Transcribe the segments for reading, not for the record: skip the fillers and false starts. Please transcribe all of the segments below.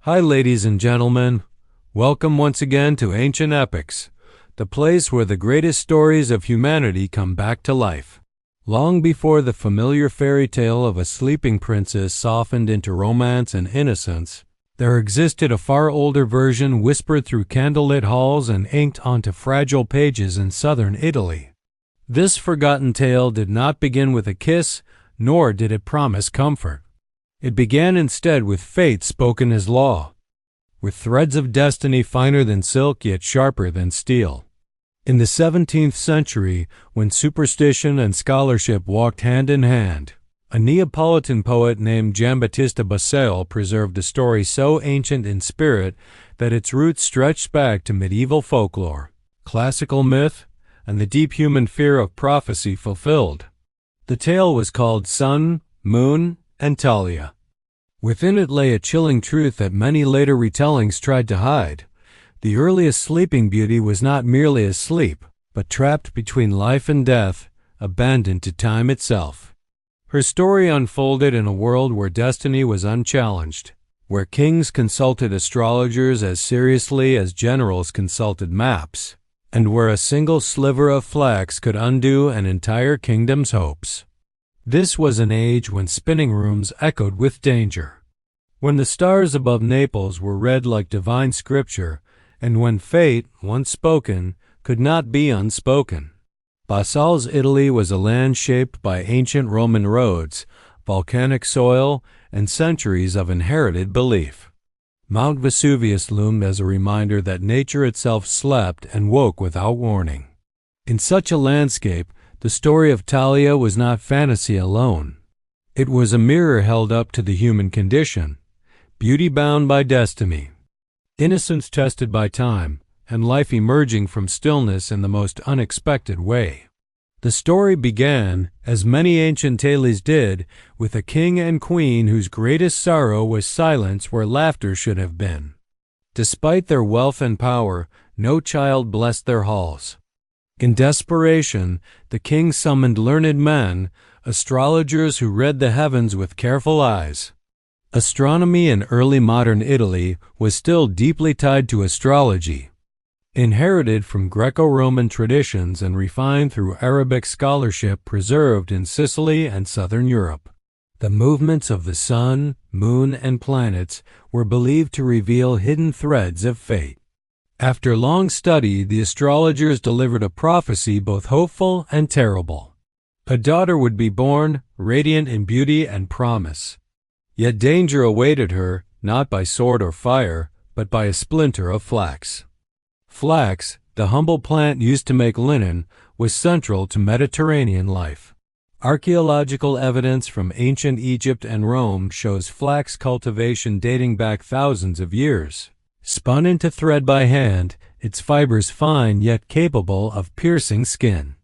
Hi, ladies and gentlemen. Welcome once again to Ancient Epics, the place where the greatest stories of humanity come back to life. Long before the familiar fairy tale of a sleeping princess softened into romance and innocence, there existed a far older version whispered through candlelit halls and inked onto fragile pages in southern Italy. This forgotten tale did not begin with a kiss, nor did it promise comfort. It began instead with fate spoken as law, with threads of destiny finer than silk yet sharper than steel. In the 17th century, when superstition and scholarship walked hand in hand, a Neapolitan poet named Giambattista Basile preserved a story so ancient in spirit that its roots stretched back to medieval folklore, classical myth, and the deep human fear of prophecy fulfilled. The tale was called Sun, Moon, and Talia. Within it lay a chilling truth that many later retellings tried to hide. The earliest sleeping beauty was not merely asleep, but trapped between life and death, abandoned to time itself. Her story unfolded in a world where destiny was unchallenged, where kings consulted astrologers as seriously as generals consulted maps, and where a single sliver of flax could undo an entire kingdom's hopes. This was an age when spinning rooms echoed with danger, when the stars above Naples were read like divine scripture, and when fate, once spoken, could not be unspoken. Basile's Italy was a land shaped by ancient Roman roads, volcanic soil, and centuries of inherited belief. Mount Vesuvius loomed as a reminder that nature itself slept and woke without warning. In such a landscape, the story of Talia was not fantasy alone. It was a mirror held up to the human condition, beauty bound by destiny, innocence tested by time, and life emerging from stillness in the most unexpected way. The story began, as many ancient tales did, with a king and queen whose greatest sorrow was silence where laughter should have been. Despite their wealth and power, no child blessed their halls. In desperation, the king summoned learned men, astrologers who read the heavens with careful eyes. Astronomy in early modern Italy was still deeply tied to astrology, inherited from Greco-Roman traditions and refined through Arabic scholarship preserved in Sicily and southern Europe. The movements of the sun, moon, and planets were believed to reveal hidden threads of fate. After long study, the astrologers delivered a prophecy both hopeful and terrible. A daughter would be born, radiant in beauty and promise. Yet danger awaited her, not by sword or fire, but by a splinter of flax. Flax, the humble plant used to make linen, was central to Mediterranean life. Archaeological evidence from ancient Egypt and Rome shows flax cultivation dating back thousands of years. Spun into thread by hand, its fibers fine yet capable of piercing skin.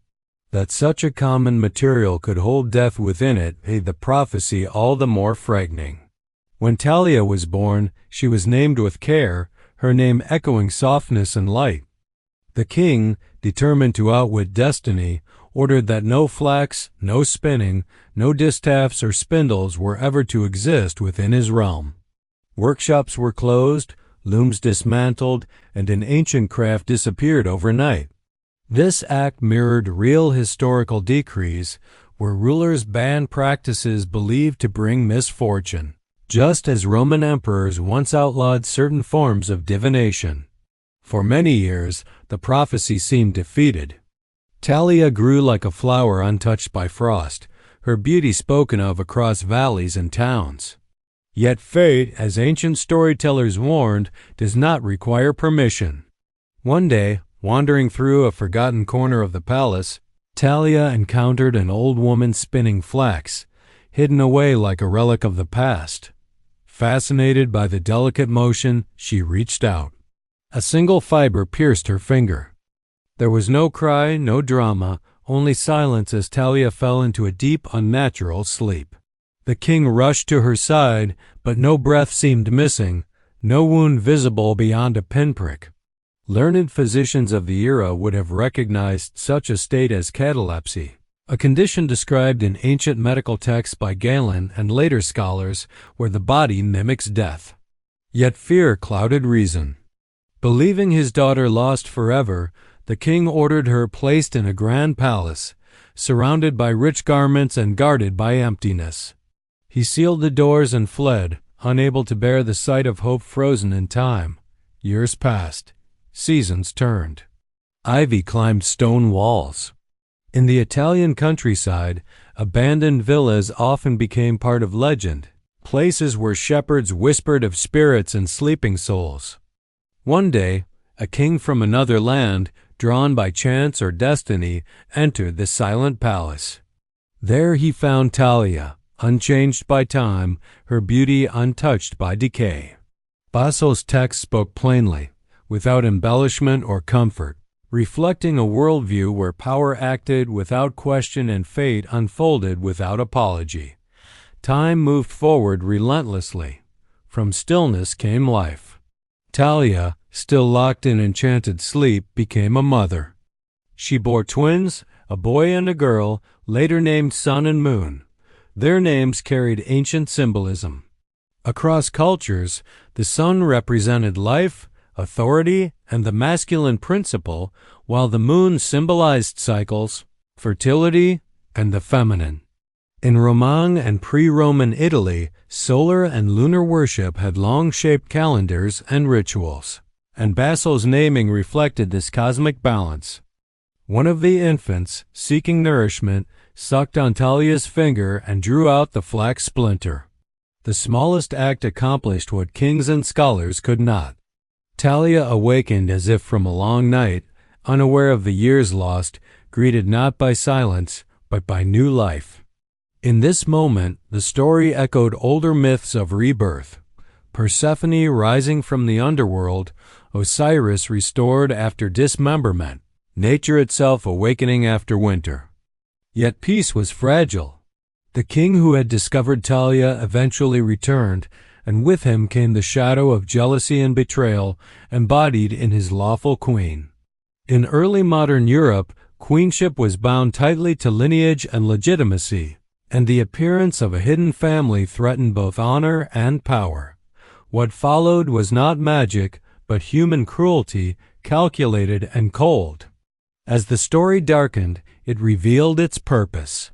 That such a common material could hold death within it made the prophecy all the more frightening. When Talia was born, she was named with care, her name echoing softness and light. The king, determined to outwit destiny, ordered that no flax, no spinning, no distaffs or spindles were ever to exist within his realm. Workshops were closed, looms dismantled, and an ancient craft disappeared overnight. This act mirrored real historical decrees, where rulers banned practices believed to bring misfortune, just as Roman emperors once outlawed certain forms of divination. For many years, the prophecy seemed defeated. Talia grew like a flower untouched by frost, her beauty spoken of across valleys and towns. Yet fate, as ancient storytellers warned, does not require permission. One day, wandering through a forgotten corner of the palace, Talia encountered an old woman spinning flax, hidden away like a relic of the past. Fascinated by the delicate motion, she reached out. A single fiber pierced her finger. There was no cry, no drama, only silence as Talia fell into a deep, unnatural sleep. The king rushed to her side, but no breath seemed missing, no wound visible beyond a pinprick. Learned physicians of the era would have recognized such a state as catalepsy, a condition described in ancient medical texts by Galen and later scholars where the body mimics death. Yet fear clouded reason. Believing his daughter lost forever, the king ordered her placed in a grand palace, surrounded by rich garments and guarded by emptiness. He sealed the doors and fled, unable to bear the sight of hope frozen in time. Years passed. Seasons turned. Ivy climbed stone walls. In the Italian countryside, abandoned villas often became part of legend, places where shepherds whispered of spirits and sleeping souls. One day, a king from another land, drawn by chance or destiny, entered the silent palace. There he found Talia, unchanged by time, her beauty untouched by decay. Basile's text spoke plainly, without embellishment or comfort, reflecting a worldview where power acted without question and fate unfolded without apology. Time moved forward relentlessly. From stillness came life. Talia, still locked in enchanted sleep, became a mother. She bore twins, a boy and a girl, later named Sun and Moon. Their names carried ancient symbolism. Across cultures, the sun represented life, authority, and the masculine principle, while the moon symbolized cycles, fertility, and the feminine. In Roman and pre-Roman Italy, solar and lunar worship had long shaped calendars and rituals, and Basile's naming reflected this cosmic balance. One of the infants, seeking nourishment, sucked on Talia's finger and drew out the flax splinter. The smallest act accomplished what kings and scholars could not. Talia awakened as if from a long night, unaware of the years lost, greeted not by silence, but by new life. In this moment, the story echoed older myths of rebirth. Persephone rising from the underworld, Osiris restored after dismemberment, nature itself awakening after winter. Yet peace was fragile. The king who had discovered Talia eventually returned, and with him came the shadow of jealousy and betrayal embodied in his lawful queen. In early modern Europe, queenship was bound tightly to lineage and legitimacy, and the appearance of a hidden family threatened both honor and power. What followed was not magic, but human cruelty, calculated and cold. As the story darkened, it revealed its purpose.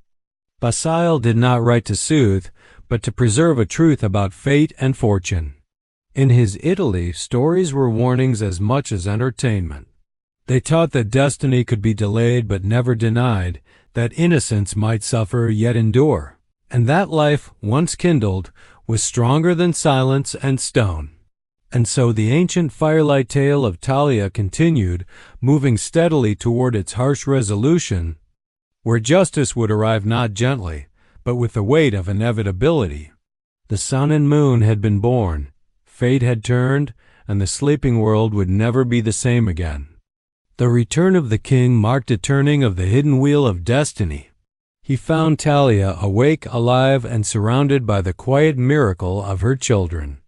Basile did not write to soothe, but to preserve a truth about fate and fortune. In his Italy, stories were warnings as much as entertainment. They taught that destiny could be delayed but never denied, that innocence might suffer yet endure, and that life, once kindled, was stronger than silence and stone. And so the ancient firelight tale of Talia continued, moving steadily toward its harsh resolution, where justice would arrive not gently, but with the weight of inevitability. The sun and moon had been born, fate had turned, and the sleeping world would never be the same again. The return of the king marked a turning of the hidden wheel of destiny. He found Talia awake, alive, and surrounded by the quiet miracle of her children.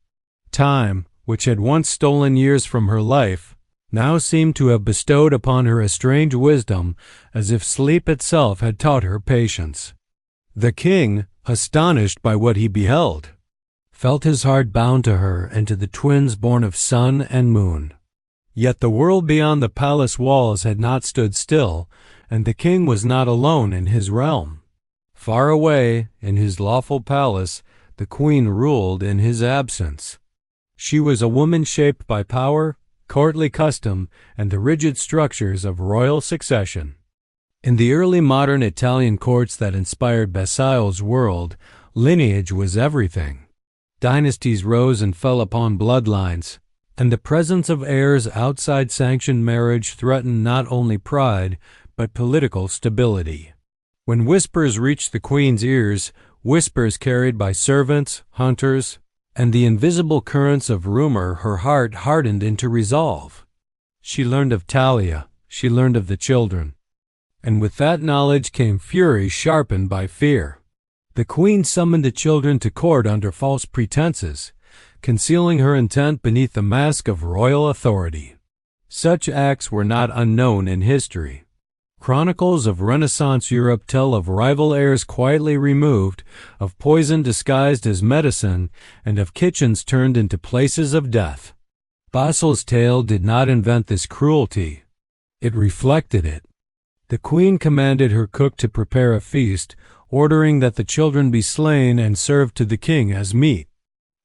Time, which had once stolen years from her life, now seemed to have bestowed upon her a strange wisdom, as if sleep itself had taught her patience. The king, astonished by what he beheld, felt his heart bound to her and to the twins born of sun and moon. Yet the world beyond the palace walls had not stood still, and the king was not alone in his realm. Far away, in his lawful palace, the queen ruled in his absence. She was a woman shaped by power, courtly custom, and the rigid structures of royal succession. In the early modern Italian courts that inspired Basile's world, lineage was everything. Dynasties rose and fell upon bloodlines, and the presence of heirs outside sanctioned marriage threatened not only pride, but political stability. When whispers reached the queen's ears, whispers carried by servants, hunters, and the invisible currents of rumor, her heart hardened into resolve. She learned of Talia, she learned of the children, and with that knowledge came fury sharpened by fear. The queen summoned the children to court under false pretenses, concealing her intent beneath the mask of royal authority. Such acts were not unknown in history. Chronicles of Renaissance Europe tell of rival heirs quietly removed, of poison disguised as medicine, and of kitchens turned into places of death. Basile's tale did not invent this cruelty. It reflected it. The queen commanded her cook to prepare a feast, ordering that the children be slain and served to the king as meat.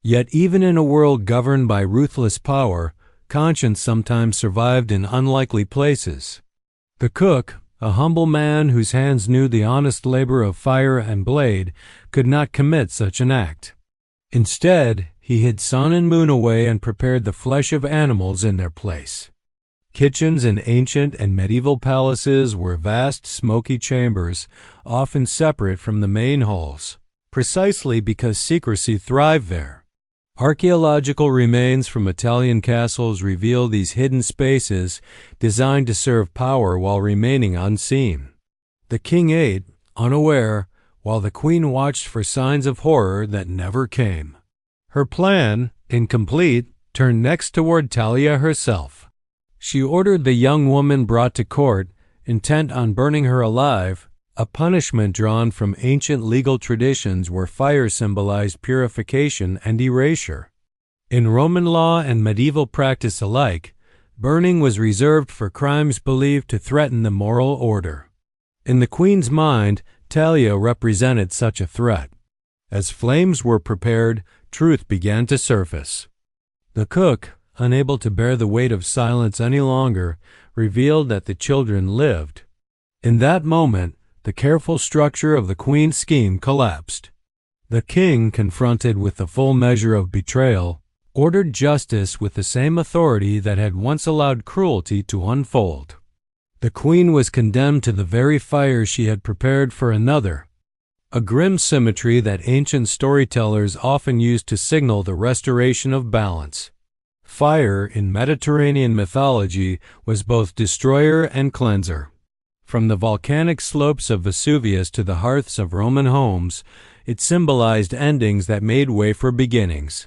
Yet even in a world governed by ruthless power, conscience sometimes survived in unlikely places. The cook, a humble man whose hands knew the honest labor of fire and blade, could not commit such an act. Instead, he hid sun and moon away and prepared the flesh of animals in their place. Kitchens in ancient and medieval palaces were vast, smoky chambers, often separate from the main halls, precisely because secrecy thrived there. Archaeological remains from Italian castles reveal these hidden spaces designed to serve power while remaining unseen. The king ate, unaware, while the queen watched for signs of horror that never came. Her plan, incomplete, turned next toward Talia herself. She ordered the young woman brought to court, intent on burning her alive, a punishment drawn from ancient legal traditions where fire symbolized purification and erasure. In Roman law and medieval practice alike, burning was reserved for crimes believed to threaten the moral order. In the queen's mind, Talia represented such a threat. As flames were prepared, truth began to surface. The cook, unable to bear the weight of silence any longer, revealed that the children lived. In that moment, the careful structure of the queen's scheme collapsed. The king, confronted with the full measure of betrayal, ordered justice with the same authority that had once allowed cruelty to unfold. The queen was condemned to the very fire she had prepared for another, a grim symmetry that ancient storytellers often used to signal the restoration of balance. Fire, in Mediterranean mythology, was both destroyer and cleanser. From the volcanic slopes of Vesuvius to the hearths of Roman homes, it symbolized endings that made way for beginnings.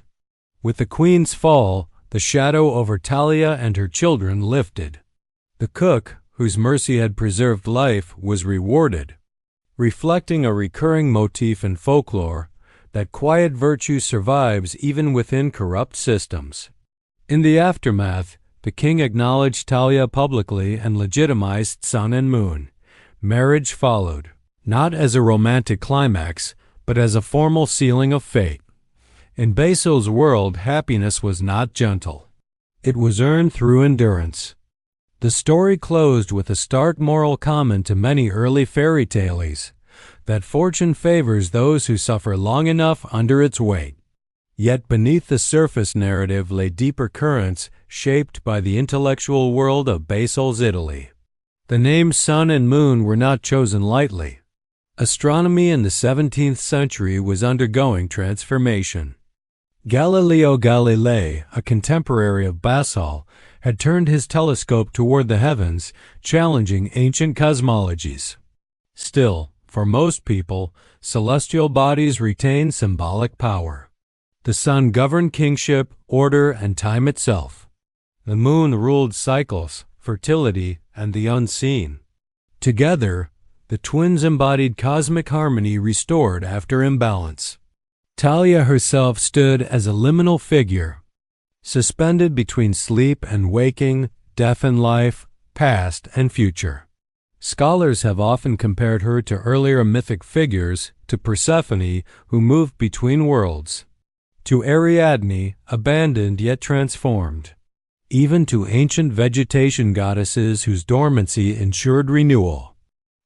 With the queen's fall, the shadow over Talia and her children lifted. The cook, whose mercy had preserved life, was rewarded, reflecting a recurring motif in folklore, that quiet virtue survives even within corrupt systems. In the aftermath, the king acknowledged Talia publicly and legitimized sun and moon. Marriage followed, not as a romantic climax, but as a formal sealing of fate. In Basile's world, happiness was not gentle. It was earned through endurance. The story closed with a stark moral comment to many early fairy tales, that fortune favors those who suffer long enough under its weight. Yet beneath the surface narrative lay deeper currents shaped by the intellectual world of Basile's Italy. The names sun and moon were not chosen lightly. Astronomy in the 17th century was undergoing transformation. Galileo Galilei, a contemporary of Basile, had turned his telescope toward the heavens, challenging ancient cosmologies. Still, for most people, celestial bodies retain symbolic power. The sun governed kingship, order, and time itself. The moon ruled cycles, fertility, and the unseen. Together, the twins embodied cosmic harmony restored after imbalance. Talia herself stood as a liminal figure, suspended between sleep and waking, death and life, past and future. Scholars have often compared her to earlier mythic figures, to Persephone, who moved between worlds, to Ariadne, abandoned yet transformed, even to ancient vegetation goddesses whose dormancy ensured renewal.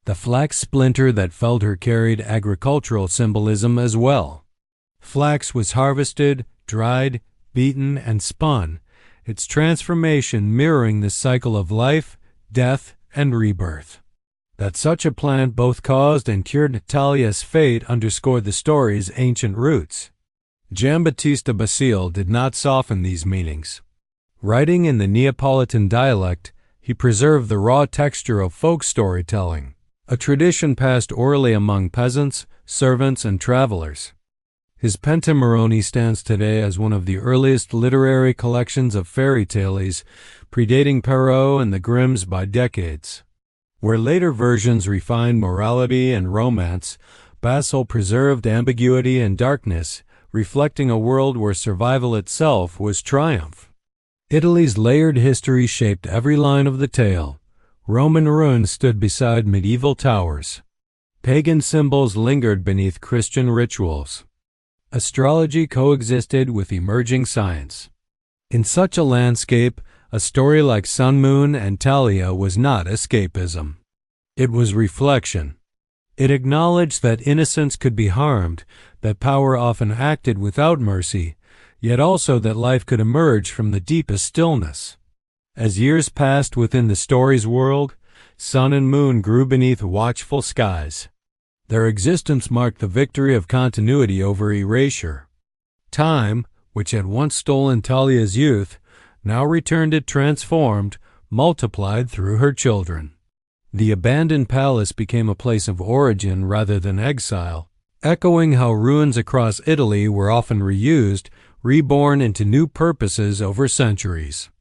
The flax splinter that felled her carried agricultural symbolism as well. Flax was harvested, dried, beaten, and spun, its transformation mirroring the cycle of life, death, and rebirth. That such a plant both caused and cured Talia's fate underscored the story's ancient roots. Giambattista Basile did not soften these meanings. Writing in the Neapolitan dialect, he preserved the raw texture of folk storytelling, a tradition passed orally among peasants, servants, and travelers. His Pentamerone stands today as one of the earliest literary collections of fairy tales, predating Perrault and the Grimms by decades. Where later versions refined morality and romance, Basile preserved ambiguity and darkness, reflecting a world where survival itself was triumph. Italy's layered history shaped every line of the tale. Roman ruins stood beside medieval towers. Pagan symbols lingered beneath Christian rituals. Astrology coexisted with emerging science. In such a landscape, a story like Sun, Moon, and Talia was not escapism. It was reflection. It acknowledged that innocence could be harmed, that power often acted without mercy, yet also that life could emerge from the deepest stillness. As years passed within the story's world, sun and moon grew beneath watchful skies. Their existence marked the victory of continuity over erasure. Time, which had once stolen Talia's youth, now returned it transformed, multiplied through her children. The abandoned palace became a place of origin rather than exile, echoing how ruins across Italy were often reused, reborn into new purposes over centuries.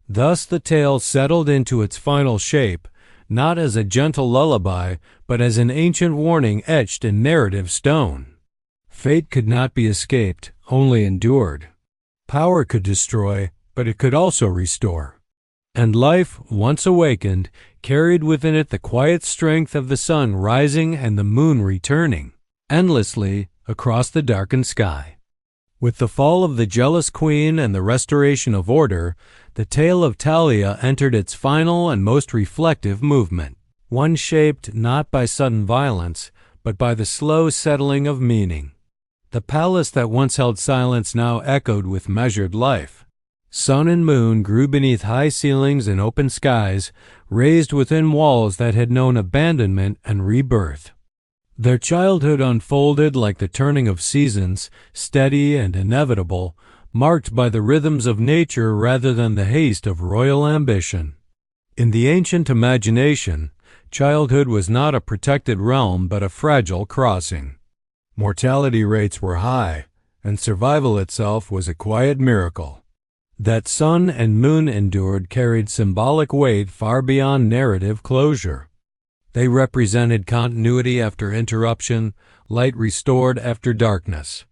Thus the tale settled into its final shape, not as a gentle lullaby, but as an ancient warning etched in narrative stone. Fate could not be escaped, only endured. Power could destroy, but it could also restore. And life, once awakened, carried within it the quiet strength of the sun rising and the moon returning, endlessly across the darkened sky. With the fall of the jealous queen and the restoration of order, the tale of Talia entered its final and most reflective movement, one shaped not by sudden violence, but by the slow settling of meaning. The palace that once held silence now echoed with measured life. Sun and moon grew beneath high ceilings and open skies, raised within walls that had known abandonment and rebirth. Their childhood unfolded like the turning of seasons, steady and inevitable, marked by the rhythms of nature rather than the haste of royal ambition. In the ancient imagination, childhood was not a protected realm but a fragile crossing. Mortality rates were high, and survival itself was a quiet miracle. That sun and moon endured carried symbolic weight far beyond narrative closure. They represented continuity after interruption, light restored after darkness.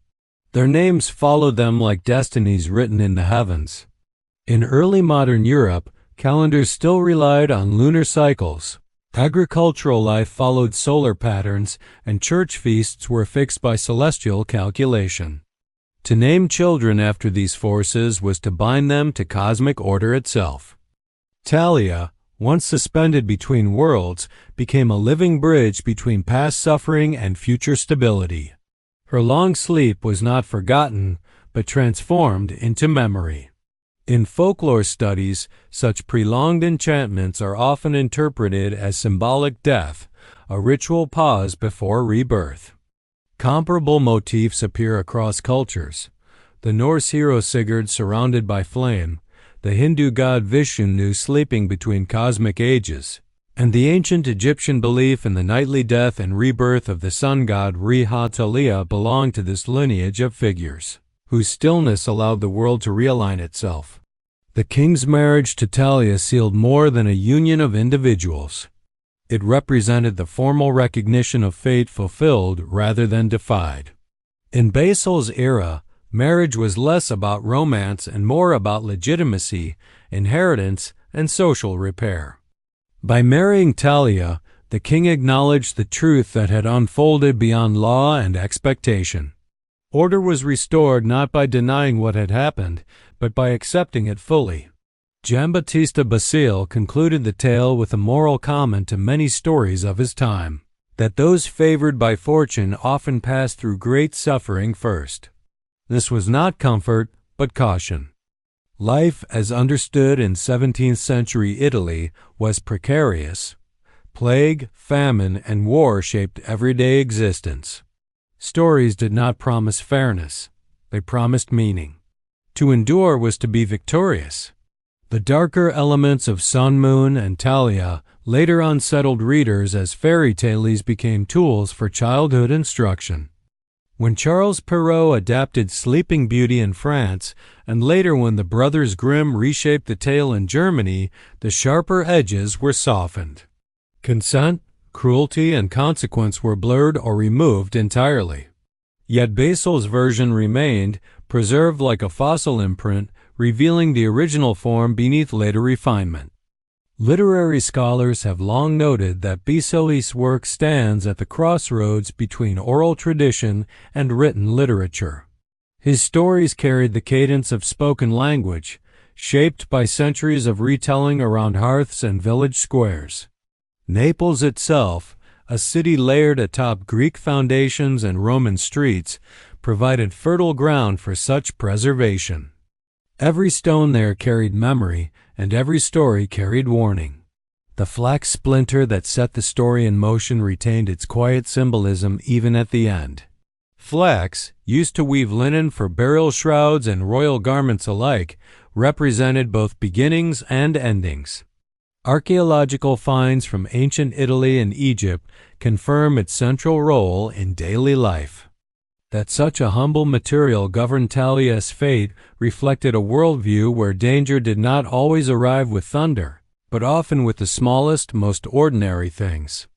Their names followed them like destinies written in the heavens. In early modern Europe, calendars still relied on lunar cycles. Agricultural life followed solar patterns, and church feasts were fixed by celestial calculation. To name children after these forces was to bind them to cosmic order itself. Talia, once suspended between worlds, became a living bridge between past suffering and future stability. Her long sleep was not forgotten, but transformed into memory. In folklore studies, such prolonged enchantments are often interpreted as symbolic death, a ritual pause before rebirth. Comparable motifs appear across cultures. The Norse hero Sigurd surrounded by flame, the Hindu god Vishnu sleeping between cosmic ages, and the ancient Egyptian belief in the nightly death and rebirth of the sun god Talia belong to this lineage of figures, whose stillness allowed the world to realign itself. The king's marriage to Talia sealed more than a union of individuals. It represented the formal recognition of fate fulfilled rather than defied. In Basile's era, marriage was less about romance and more about legitimacy, inheritance, and social repair. By marrying Talia, the king acknowledged the truth that had unfolded beyond law and expectation. Order was restored not by denying what had happened, but by accepting it fully. Giambattista Basile concluded the tale with a moral comment to many stories of his time, that those favored by fortune often pass through great suffering first. This was not comfort, but caution. Life, as understood in 17th century Italy, was precarious. Plague, famine, and war shaped everyday existence. Stories did not promise fairness. They promised meaning. To endure was to be victorious. The darker elements of Sun, Moon, and Talia later unsettled readers as fairy tales became tools for childhood instruction. When Charles Perrault adapted Sleeping Beauty in France, and later when the Brothers Grimm reshaped the tale in Germany, the sharper edges were softened. Consent, cruelty, and consequence were blurred or removed entirely. Yet Basile's version remained, preserved like a fossil imprint, revealing the original form beneath later refinement. Literary scholars have long noted that Basile's work stands at the crossroads between oral tradition and written literature. His stories carried the cadence of spoken language, shaped by centuries of retelling around hearths and village squares. Naples itself, a city layered atop Greek foundations and Roman streets, provided fertile ground for such preservation. Every stone there carried memory, and every story carried warning. The flax splinter that set the story in motion retained its quiet symbolism even at the end. Flax, used to weave linen for burial shrouds and royal garments alike, represented both beginnings and endings. Archaeological finds from ancient Italy and Egypt confirm its central role in daily life. That such a humble material governed Talia's fate reflected a worldview where danger did not always arrive with thunder, but often with the smallest, most ordinary things.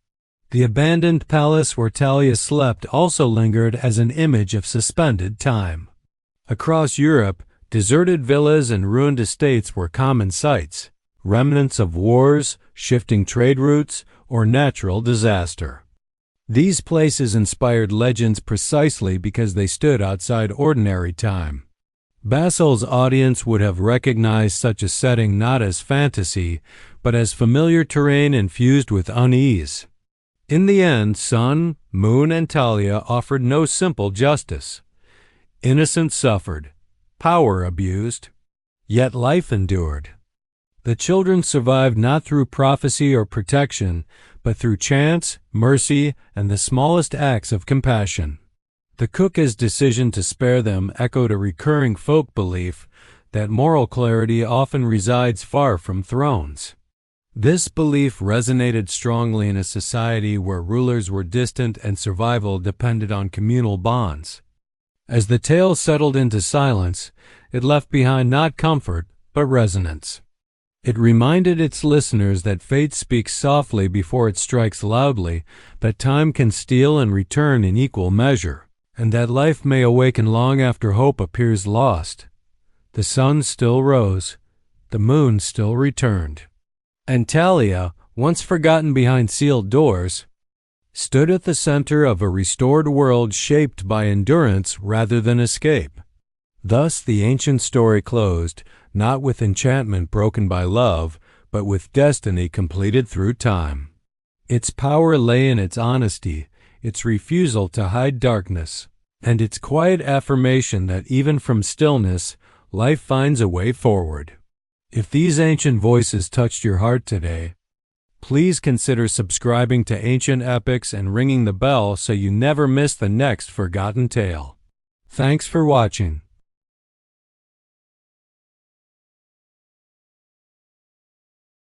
The abandoned palace where Talia slept also lingered as an image of suspended time. Across Europe, deserted villas and ruined estates were common sights, remnants of wars, shifting trade routes, or natural disaster. These places inspired legends precisely because they stood outside ordinary time. Basile's audience would have recognized such a setting not as fantasy, but as familiar terrain infused with unease. In the end, sun, moon, and Talia offered no simple justice. Innocence suffered, power abused, yet life endured. The children survived not through prophecy or protection, but through chance, mercy, and the smallest acts of compassion. The cook's decision to spare them echoed a recurring folk belief that moral clarity often resides far from thrones. This belief resonated strongly in a society where rulers were distant and survival depended on communal bonds. As the tale settled into silence, it left behind not comfort, but resonance. It reminded its listeners that fate speaks softly before it strikes loudly, that time can steal and return in equal measure, and that life may awaken long after hope appears lost. The sun still rose, the moon still returned. And Talia, once forgotten behind sealed doors, stood at the center of a restored world shaped by endurance rather than escape. Thus the ancient story closed, not with enchantment broken by love, but with destiny completed through time. Its power lay in its honesty, its refusal to hide darkness, and its quiet affirmation that even from stillness, life finds a way forward. If these ancient voices touched your heart today, please consider subscribing to Ancient Epics and ringing the bell so you never miss the next forgotten tale. Thanks for watching.